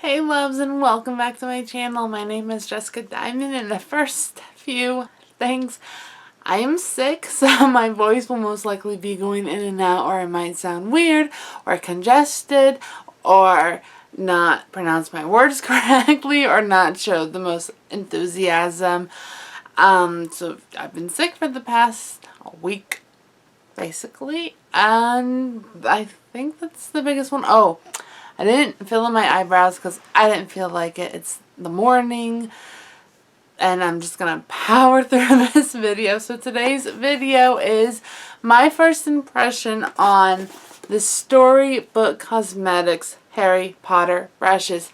Hey loves, and welcome back to my channel. My name is Jessica Diamond, and the first few things, I am sick, so my voice will most likely be going in and out, or it might sound weird or congested or not pronounce my words correctly or not show the most enthusiasm. So I've been sick for the past week basically, and I think that's the biggest one. Oh, I didn't fill in my eyebrows because I didn't feel like it. It's the morning and I'm just gonna power through this video. So today's video is my first impression on the Storybook Cosmetics Harry Potter brushes.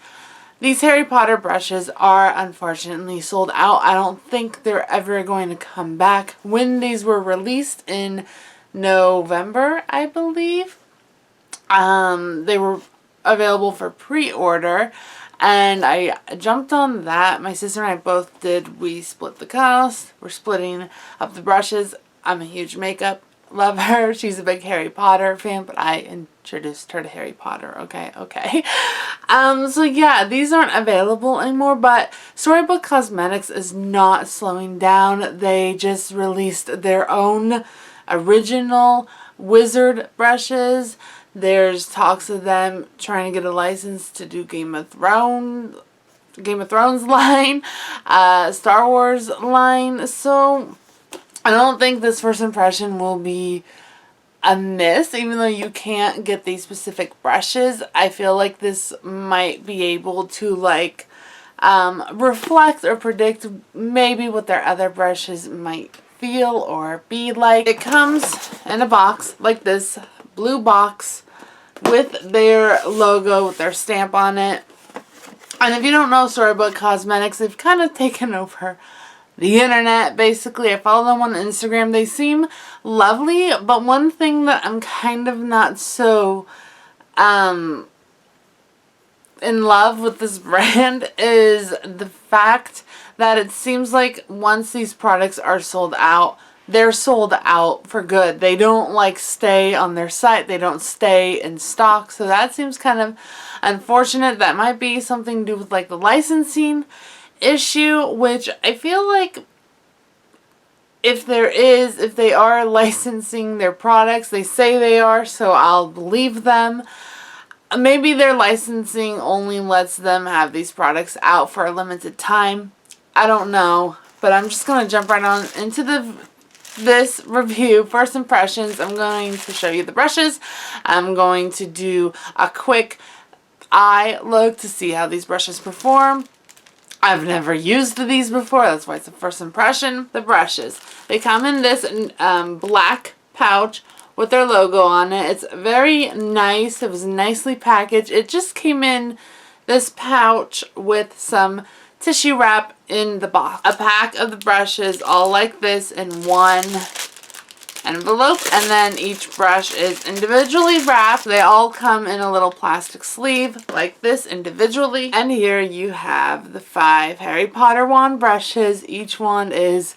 These Harry Potter brushes are unfortunately sold out. I don't think they're ever going to come back. When these were released in November, I believe, they were available for pre-order, and I jumped on that. My sister and I both did. We split the cost. We're splitting up the brushes. I'm a huge makeup lover. She's a big Harry Potter fan, but I introduced her to Harry Potter. Okay. So yeah, these aren't available anymore, but Storybook Cosmetics is not slowing down. They just released their own original wizard brushes. There's talks of them trying to get a license to do Game of Thrones line, Star Wars line. So I don't think this first impression will be a miss, even though you can't get these specific brushes. I feel like this might be able to reflect or predict maybe what their other brushes might feel or be like. It comes in a box like this, blue box, with their logo, with their stamp on it. And if you don't know Storybook Cosmetics, they've kind of taken over the internet, basically. I follow them on Instagram. They seem lovely, but one thing that I'm kind of not so in love with this brand is the fact that it seems like once these products are sold out, they're sold out for good. They don't stay on their site. They don't stay in stock. So that seems kind of unfortunate. That might be something to do with the licensing issue, which I feel like if they are licensing their products, they say they are, so I'll believe them. Maybe their licensing only lets them have these products out for a limited time. I don't know, but I'm just going to jump right on into this review. First impressions. I'm going to show you the brushes. I'm going to do a quick eye look to see how these brushes perform. I've never used these before, that's why it's a first impression. The brushes, they come in this black pouch with their logo on it. It's very nice. It was nicely packaged. It just came in this pouch with some tissue wrap in the box. A pack of the brushes all like this in one envelope, and then each brush is individually wrapped. They all come in a little plastic sleeve like this individually. And here you have the 5 Harry Potter wand brushes. Each one is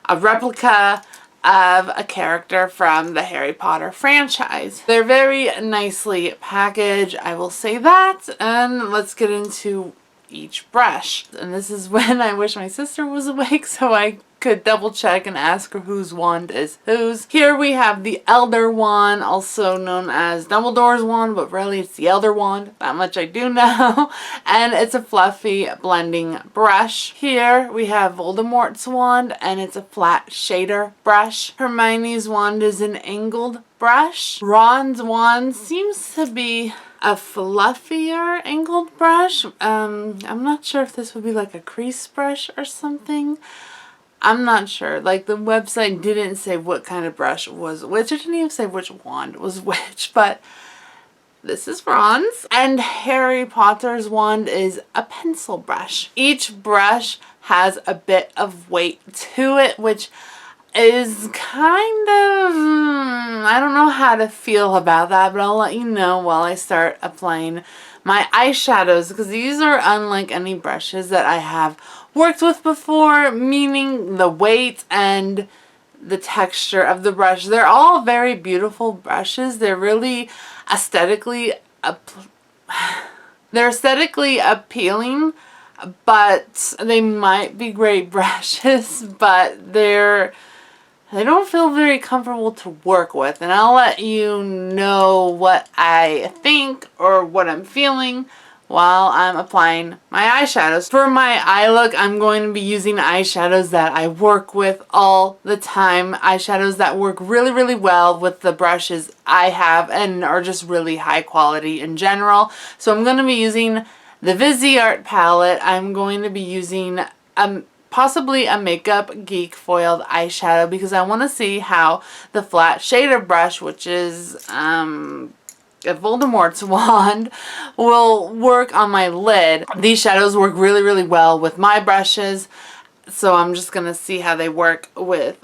a replica of a character from the Harry Potter franchise. They're very nicely packaged, I will say that. And let's get into each brush. And this is when I wish my sister was awake so I could double check and ask her whose wand is whose. Here we have the Elder Wand, also known as Dumbledore's wand, but really it's the Elder Wand. That much I do know. And it's a fluffy blending brush. Here we have Voldemort's wand, and it's a flat shader brush. Hermione's wand is an angled brush. Ron's wand seems to be a fluffier angled brush. I'm not sure if this would be like a crease brush or something. I'm not sure. The website didn't say what kind of brush was which. It didn't even say which wand was which, but this is Ron's. And Harry Potter's wand is a pencil brush. Each brush has a bit of weight to it, which is kind of, I don't know how to feel about that, but I'll let you know while I start applying my eyeshadows, because these are unlike any brushes that I have worked with before, meaning the weight and the texture of the brush. They're all very beautiful brushes. They're really aesthetically They're aesthetically appealing, but they might be great brushes, but they don't feel very comfortable to work with. And I'll let you know what I think or what I'm feeling while I'm applying my eyeshadows. For my eye look, I'm going to be using eyeshadows that I work with all the time. Eyeshadows that work really, really well with the brushes I have and are just really high quality in general. So I'm going to be using the Viseart palette. I'm going to be using possibly a Makeup Geek foiled eyeshadow because I want to see how the flat shader brush, which is Voldemort's wand, will work on my lid. These shadows work really, really well with my brushes, so I'm just going to see how they work with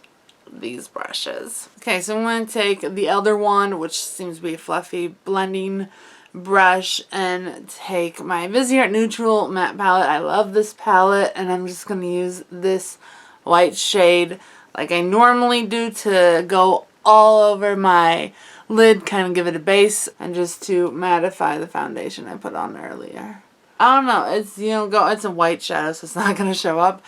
these brushes. Okay, so I'm going to take the Elder Wand, which seems to be a fluffy blending brush, and take my Viseart Neutral Matte Palette. I love this palette, and I'm just going to use this white shade like I normally do to go all over my lid, kind of give it a base, and just to mattify the foundation I put on earlier. I don't know, it's, you know, it's a white shadow, so it's not going to show up.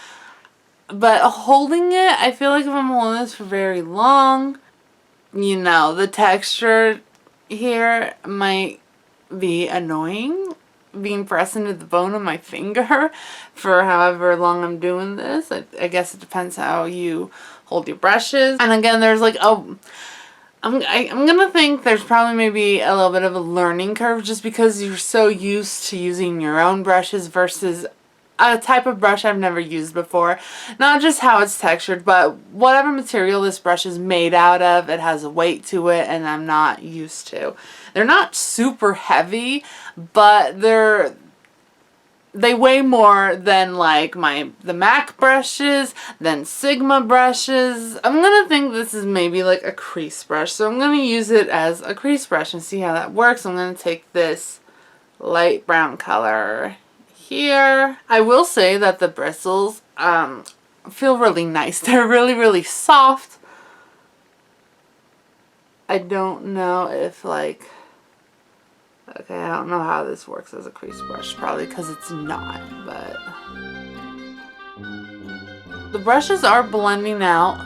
But holding it, I feel like if I'm holding this for very long, you know, the texture here might be annoying, being pressed into the bone of my finger for however long I'm doing this. I guess it depends how you hold your brushes. And again, there's like, I'm gonna think there's probably maybe a little bit of a learning curve just because you're so used to using your own brushes versus a type of brush I've never used before. Not just how it's textured, but whatever material this brush is made out of, it has a weight to it and I'm not used to. They're not super heavy, but they weigh more than like the MAC brushes, than Sigma brushes. I'm gonna think this is maybe like a crease brush, so I'm gonna use it as a crease brush and see how that works. I'm gonna take this light brown color here. I will say that the bristles feel really nice. They're really, really soft. I don't know if like, okay, I don't know how this works as a crease brush, probably because it's not, but the brushes are blending out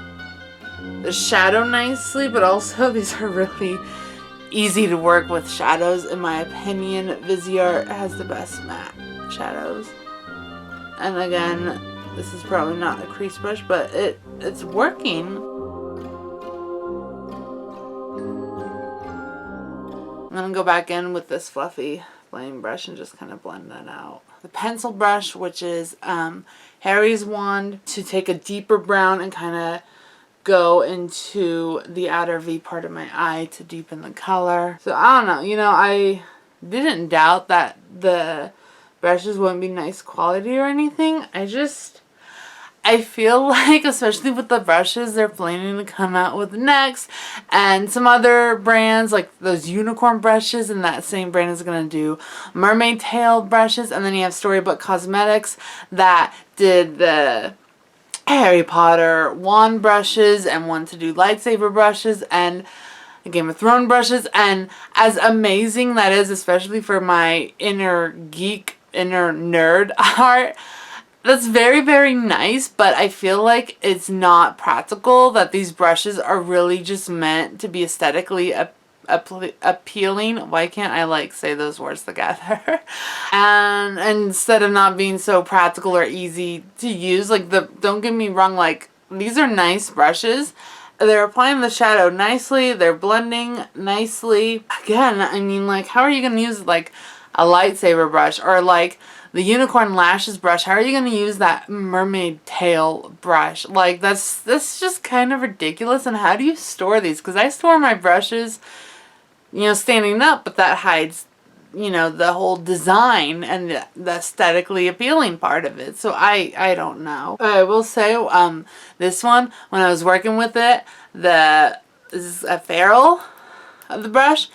the shadow nicely, but also these are really easy to work with shadows. In my opinion, Viseart has the best matte shadows. And again, this is probably not a crease brush, but it's working. I'm going to go back in with this fluffy flame brush and just kind of blend that out. The pencil brush, which is Harry's wand, to take a deeper brown and kind of go into the outer V part of my eye to deepen the color. So I don't know, you know, I didn't doubt that the brushes wouldn't be nice quality or anything. I feel like, especially with the brushes they're planning to come out with next, and some other brands like those unicorn brushes, and that same brand is going to do mermaid tail brushes, and then you have Storybook Cosmetics that did the Harry Potter wand brushes and want to do lightsaber brushes and Game of Thrones brushes, and as amazing that is, especially for my inner geek, inner nerd heart, that's very, very nice, but I feel like it's not practical, that these brushes are really just meant to be aesthetically appealing. Why can't I like say those words together? And instead of not being so practical or easy to use, like don't get me wrong, like these are nice brushes. They're applying the shadow nicely, they're blending nicely. Again, I mean, like, how are you going to use like a lightsaber brush or like the unicorn lashes brush? How are you going to use that mermaid tail brush? Like, that's just kind of ridiculous. And how do you store these? Because I store my brushes, you know, standing up, but that hides, you know, the whole design and the aesthetically appealing part of it. So I don't know. I will say, this one, when I was working with it, this is a ferrule of the brush.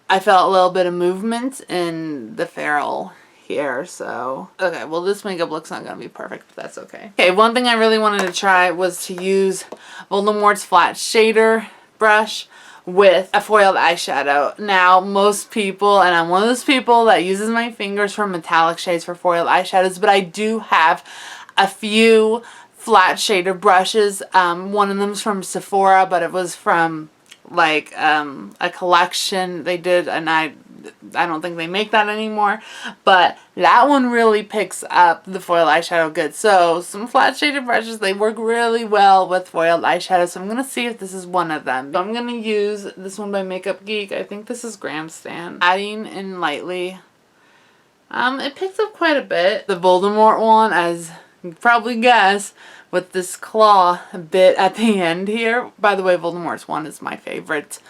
I felt a little bit of movement in the ferrule here, so okay, well, this makeup look's not gonna be perfect, but that's okay. Okay, one thing I really wanted to try was to use Voldemort's flat shader brush, with a foiled eyeshadow. Now, most people, and I'm one of those people that uses my fingers for metallic shades for foiled eyeshadows, but I do have a few flat shader brushes. One of them's from Sephora, but it was from like a collection they did, and I don't think they make that anymore, but that one really picks up the foiled eyeshadow good. So some flat shaded brushes, they work really well with foiled eyeshadow, so I'm going to see if this is one of them. So I'm going to use this one by Makeup Geek. I think this is Grandstand. Adding in lightly. It picks up quite a bit. The Voldemort one, as you can probably guess, with this claw bit at the end here. By the way, Voldemort's wand is my favorite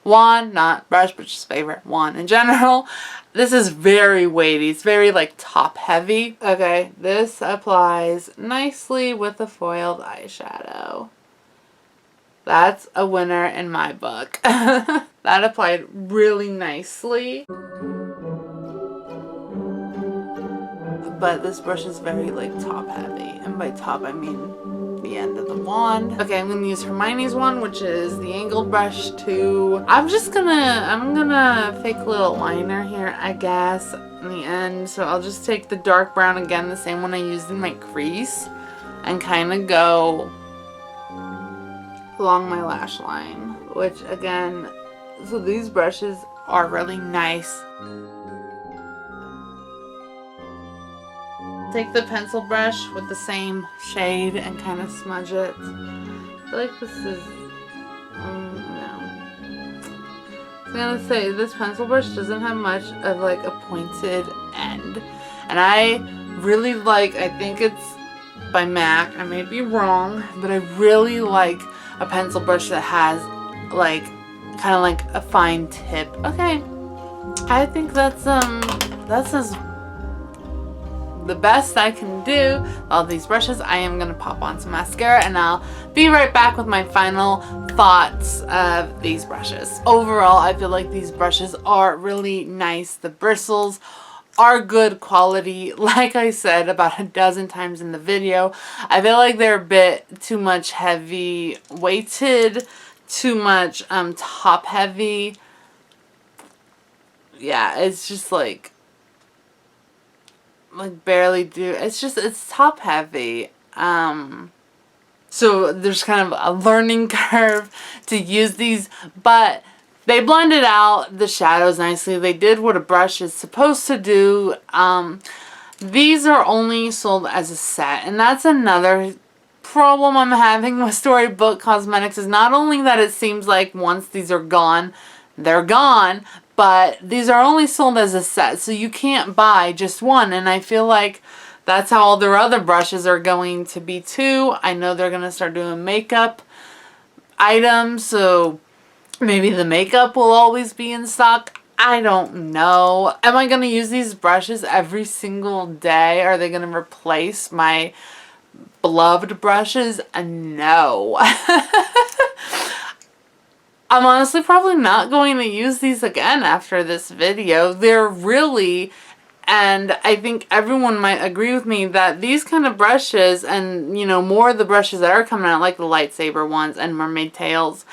wand, not brush, but just favorite wand in general. This is very weighty. It's very like top heavy. Okay, this applies nicely with the foiled eyeshadow. That's a winner in my book. That applied really nicely. But this brush is very like top heavy, and by top I mean the end of the wand. Okay, I'm gonna use Hermione's wand, which is the angled brush too. I'm gonna fake a little liner here, I guess, in the end. So I'll just take the dark brown again, the same one I used in my crease, and kind of go along my lash line, which again, so these brushes are really nice. Take the pencil brush with the same shade and kind of smudge it. I feel like this is, no. I was gonna say, this pencil brush doesn't have much of like a pointed end. And I really like, I think it's by MAC, I may be wrong, but I really like a pencil brush that has like, kind of like a fine tip. Okay, I think that's as the best I can do. All these brushes, I am gonna pop on some mascara, and I'll be right back with my final thoughts of these brushes. Overall, I feel like these brushes are really nice. The bristles are good quality. Like I said about a dozen times in the video, I feel like they're a bit too much heavy weighted, too much top heavy. Yeah, it's just like barely do. It's top heavy. So there's kind of a learning curve to use these, but they blended out the shadows nicely. They did what a brush is supposed to do. These are only sold as a set, and that's another problem I'm having with Storybook Cosmetics, is not only that it seems like once these are gone, they're gone, but these are only sold as a set, so you can't buy just one, and I feel like that's how all their other brushes are going to be too. I know they're going to start doing makeup items, so maybe the makeup will always be in stock. I don't know. Am I going to use these brushes every single day? Are they going to replace my beloved brushes? No. I'm honestly probably not going to use these again after this video. They're really, and I think everyone might agree with me, that these kind of brushes, and you know, more of the brushes that are coming out, like the lightsaber ones and mermaid tails,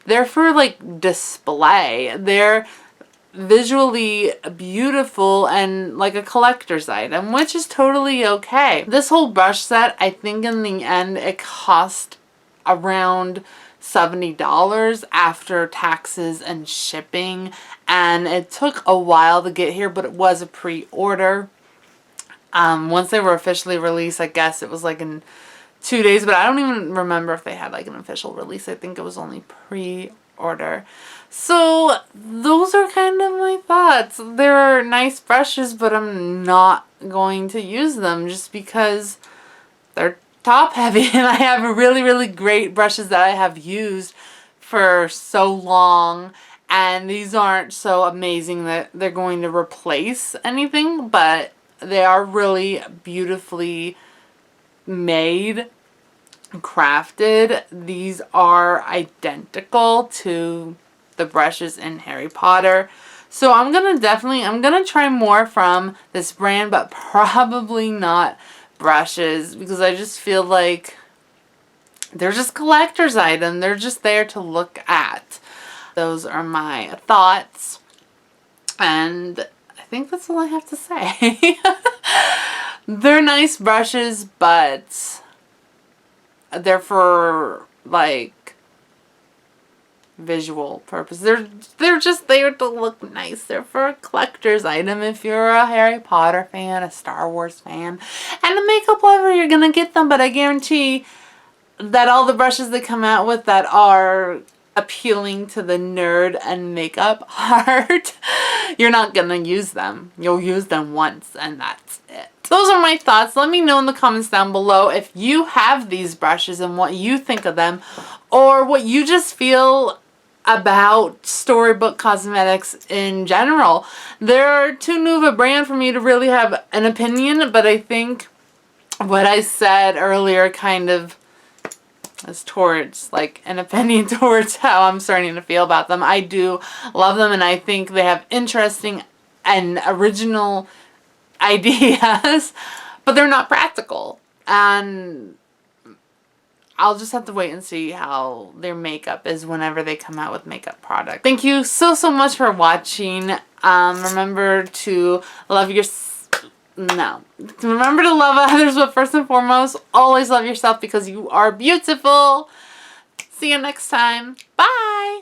they're for like display. They're visually beautiful and like a collector's item, which is totally okay. This whole brush set, I think in the end it cost around $70 after taxes and shipping, and it took a while to get here, but it was a pre-order. Once they were officially released, I guess it was like in 2 days, but I don't even remember if they had like an official release. I think it was only pre-order. So those are kind of my thoughts. They're nice brushes, but I'm not going to use them just because they're top heavy, and I have really, really great brushes that I have used for so long, and these aren't so amazing that they're going to replace anything, but they are really beautifully made, crafted. These are identical to the brushes in Harry Potter. So I'm gonna try more from this brand, but probably not brushes, because I just feel like they're just collector's items. They're just there to look at. those are my thoughts. And I think that's all I have to say. They're nice brushes, but they're for like visual purpose. They're just there to look nice. They're for a collector's item if you're a Harry Potter fan, a Star Wars fan, and a makeup lover, you're gonna get them. But I guarantee that all the brushes they come out with that are appealing to the nerd and makeup heart, you're not gonna use them. You'll use them once and that's it. Those are my thoughts. Let me know in the comments down below if you have these brushes and what you think of them, or what you just feel about Storybook Cosmetics in general. They're too new of a brand for me to really have an opinion, but I think what I said earlier kind of is towards like an opinion towards how I'm starting to feel about them. I do love them, and I think they have interesting and original ideas, but they're not practical, and I'll just have to wait and see how their makeup is whenever they come out with makeup product. Thank you so much for watching. Remember to love remember to love others, but first and foremost, always love yourself because you are beautiful. See you next time. Bye.